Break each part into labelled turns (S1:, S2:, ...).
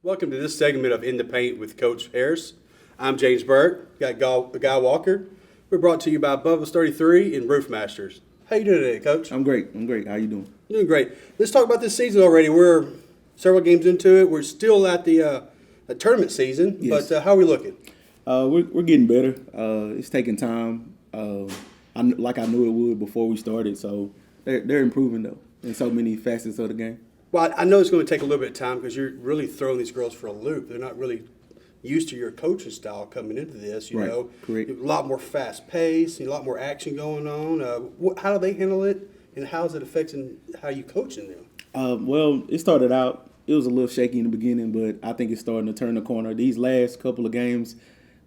S1: Welcome to this segment of In the Paint with Coach Harris. I'm James Burt. Got Guy Walker. We're brought to you by Bubba's 33 and Roof Masters. How you doing today, Coach?
S2: I'm great. How you doing?
S1: Doing great. Let's talk about this season already. We're several games into it. We're still at the tournament season,
S2: Yes.
S1: but how are we looking?
S2: We're getting better. It's taking time. I knew it would before we started. So they're improving though in so many facets of the game.
S1: Well, I know it's going to take a little bit of time because you're really throwing these girls for a loop. They're not really used to your coaching style coming into this. You
S2: Right.
S1: know,
S2: Correct.
S1: a lot more fast pace, a lot more action going on. How do they handle it, and how is it affecting how you coaching them?
S2: Well, it started out. It was a little shaky in the beginning, but I think it's starting to turn the corner. These last couple of games,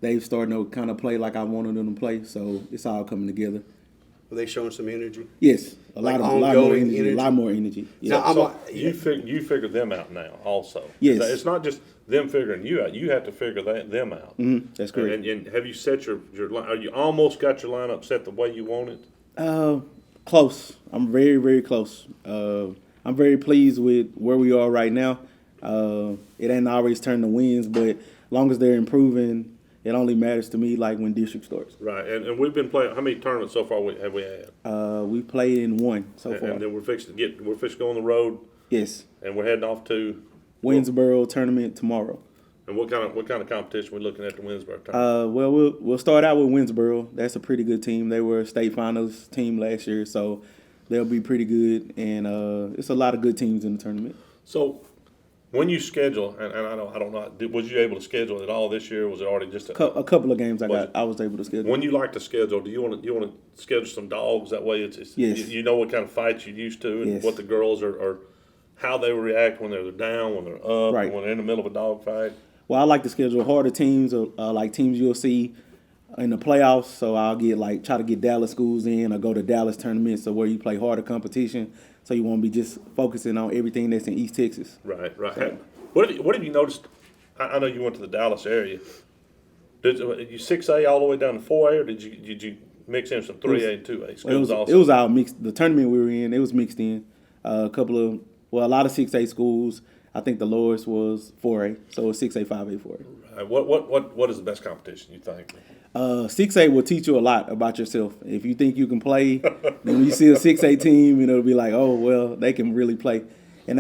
S2: they've started to kind of play like I wanted them to play. So it's all coming together.
S1: Are they showing some energy?
S2: Yes, a
S1: Like
S2: lot more
S1: ongoing
S2: energy.
S1: energy?
S2: A lot more energy. Yeah.
S1: Now,
S3: So you figured them out now also.
S2: Yes.
S3: It's not just them figuring you out. You have to figure them out.
S2: That's correct.
S3: And have you set your are you almost got your lineup set the way you want it?
S2: Close. I'm very, very close. I'm very pleased with where we are right now. It ain't always turn to wins, but as long as they're improving, it only matters to me like when district starts.
S3: Right. And we've been playing. How many tournaments so far have we had?
S2: We played in one so far.
S3: And then we're fixing to go on the road,
S2: Yes.
S3: and we're heading off to.
S2: Winsboro tournament tomorrow.
S3: And what kind of competition we looking at the Winsboro tournament?
S2: Well, we'll start out with Winsboro. That's a pretty good team. They were a state finals team last year, so they'll be pretty good. And it's a lot of good teams in the tournament.
S3: So, when you schedule, and I don't know, was you able to schedule it all this year? Or was it already just
S2: A couple of games I was able to schedule.
S3: When you like to schedule, do you want to schedule some dogs that way? It's
S2: Yes.
S3: you know what kind of fights you're used to, and
S2: Yes.
S3: what the girls are how they react when they're down, when they're up,
S2: Right.
S3: when they're in the middle of a dog fight.
S2: Well, I like to schedule harder teams, like teams you'll see in the playoffs. So I'll try to get Dallas schools in, or go to Dallas tournaments, so where you play harder competition. So you won't be just focusing on everything that's in East Texas.
S3: Right. What have you noticed? I know you went to the Dallas area. Did you 6A all the way down to 4A, or did you mix in some 3A and 2A schools also?
S2: It was all mixed. The tournament we were in, it was mixed in. A lot of 6A schools. I think the lowest was 4A, so it's 6A, 5A, 4A.
S3: Right. What is the best competition, you think?
S2: 6A will teach you a lot about yourself. If you think you can play, then when you see a 6A team, it'll be like, oh, well, they can really play. And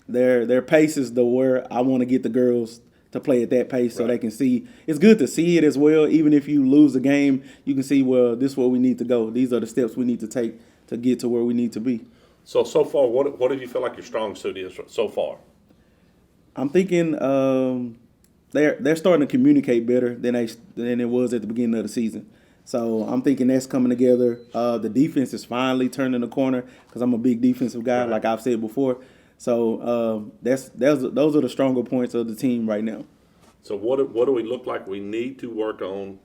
S2: their pace is where I want to get the girls to play at that pace, so they can see. It's good to see it as well. Even if you lose the game, you can see, well, this is where we need to go. These are the steps we need to take to get to where we need to be. So
S3: far, what do you feel like your strong suit is so far?
S2: I'm thinking they're starting to communicate better than it was at the beginning of the season. So I'm thinking that's coming together. The defense is finally turning the corner because I'm a big defensive guy, like I've said before. So those are the stronger points of the team right now.
S3: So what do we look like we need to work on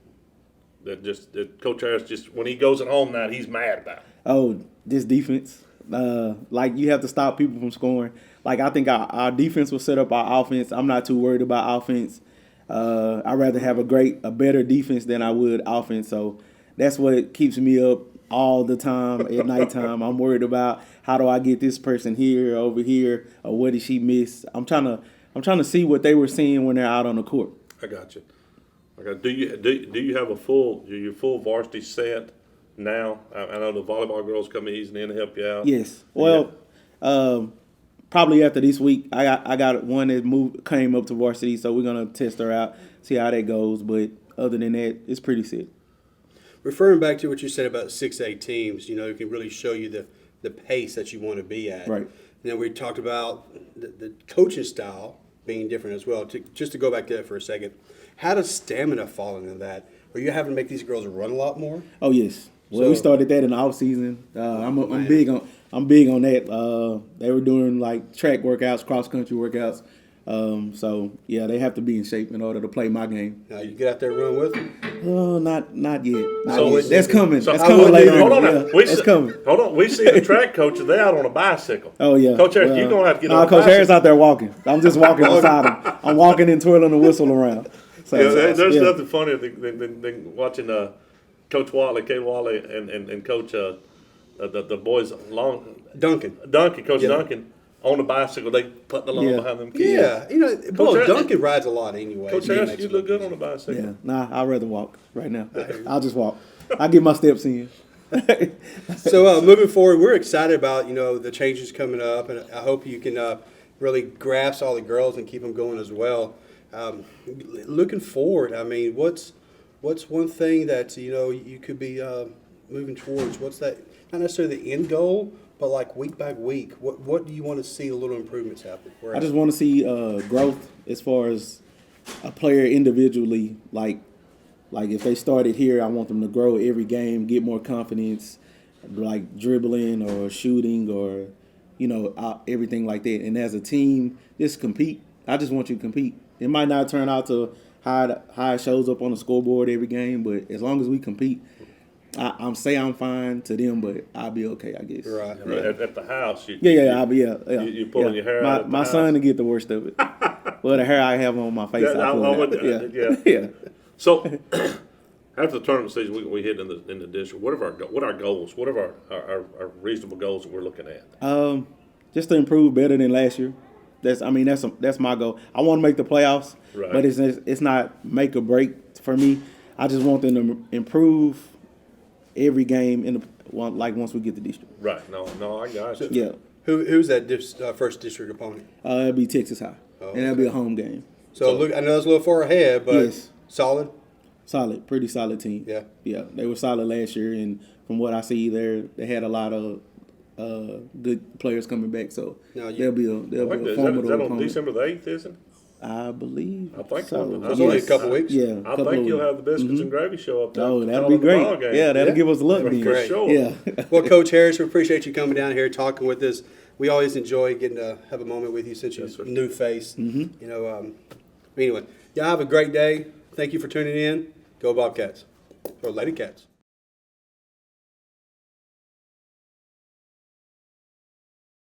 S3: that Coach Harris just when he goes at home now he's mad about?
S2: Oh, this defense. You have to stop people from scoring. I think our defense will set up our offense. I'm not too worried about offense. I'd rather have a better defense than I would offense. So that's what keeps me up all the time at nighttime. I'm worried about how do I get this person here, over here, or what did she miss? I'm trying to see what they were seeing when they're out on the court.
S3: I got you. Do you have your full varsity set now? I know the volleyball girls come easing in to help you out.
S2: Yes. Well, probably after this week, I got one that came up to varsity, so we're gonna test her out, see how that goes. But other than that, it's pretty set.
S1: Referring back to what you said about 6A teams, it can really show you the pace that you want to be at.
S2: Right.
S1: We talked about the coaching style being different as well. Just to go back to that for a second, how does stamina fall into that? Are you having to make these girls run a lot more?
S2: Oh yes. Well, we started that in the off season. I'm big on that. They were doing track workouts, cross country workouts. So yeah, they have to be in shape in order to play my game.
S1: Now you get out there and run with them?
S2: Oh, not yet.
S1: That's
S2: coming.
S3: So
S2: that's coming later.
S3: Hold on,
S2: that's coming.
S3: Hold on, we see the track coaches. They out on a bicycle.
S2: Oh yeah,
S3: Coach Harris, you're gonna have to get on a
S2: Coach
S3: bicycle.
S2: Harris out there walking. I'm just walking beside him. I'm walking and twirling the whistle around. So,
S3: there's nothing funnier than watching Coach Watley, Kay Watley, and Coach the boys Coach Duncan. on the bicycle, they putting along
S2: Yeah.
S3: behind them kids.
S1: Yeah, you know, well,
S3: Harris-
S1: Duncan rides a lot anyway.
S3: Coach
S1: He
S3: Harris,
S1: makes
S3: you
S1: it
S3: look good
S1: easy.
S3: on the bicycle.
S2: Yeah, nah, I'd rather walk right now. I'll just walk. I'll get my steps in.
S1: So moving forward, we're excited about the changes coming up, and I hope you can really grasp all the girls and keep them going as well. Looking forward, I mean, what's one thing that you could be moving towards? What's that? Not necessarily the end goal, but like week by week, what do you want to see a little improvements happen?
S2: I just want to see growth as far as a player individually. Like if they started here, I want them to grow every game, get more confidence, like dribbling or shooting or everything like that. And as a team, just compete. I just want you to compete. It might not turn out to how it shows up on the scoreboard every game, but as long as we compete, I'm fine to them, but I'll be okay, I guess.
S1: Right.
S3: At the house,
S2: I'll be
S3: You're pulling your hair out at the
S2: My
S3: house.
S2: son to get the worst of it. Well, the hair I have on my face,
S3: Yeah,
S2: I pull
S3: I'm
S2: it
S3: with
S2: out.
S3: you.
S2: Yeah.
S3: So, after the tournament season, we hit in the district. What are our goals? What are our reasonable goals that we're looking at?
S2: Just to improve better than last year. That's my goal. I want to make the playoffs,
S3: Right.
S2: but it's not make or break for me. I just want them to improve every game once we get the district.
S3: Right. No, I got you.
S2: Yeah,
S1: Who's that first district opponent?
S2: it'll be Texas High, and that'll be a home game.
S1: So look, I know it's a little far ahead, but
S2: Yes.
S1: solid.
S2: Solid, pretty solid team.
S1: Yeah.
S2: They were solid last year, and from what I see, they had a lot of good players coming back. So
S1: Now,
S2: they'll be a
S3: Is that
S2: formidable
S3: on
S2: opponent.
S3: December the 8th, isn't it?
S2: I believe.
S3: I think
S2: so.
S3: so.
S1: It's only a couple weeks.
S2: Yeah,
S3: I think you'll have the biscuits and gravy show up there.
S2: Oh, that'll
S3: calling
S2: be
S3: the ball
S2: great.
S3: game.
S2: Yeah, that'll
S1: Yeah.
S2: give us a look.
S3: For
S2: then.
S3: sure.
S2: Yeah.
S1: Well, Coach Harris, we appreciate you coming down here talking with us. We always enjoy getting to have a moment with you since you're
S3: Yes, sir.
S1: a new face. Anyway, y'all have a great day. Thank you for tuning in. Go Bobcats or LadyCats.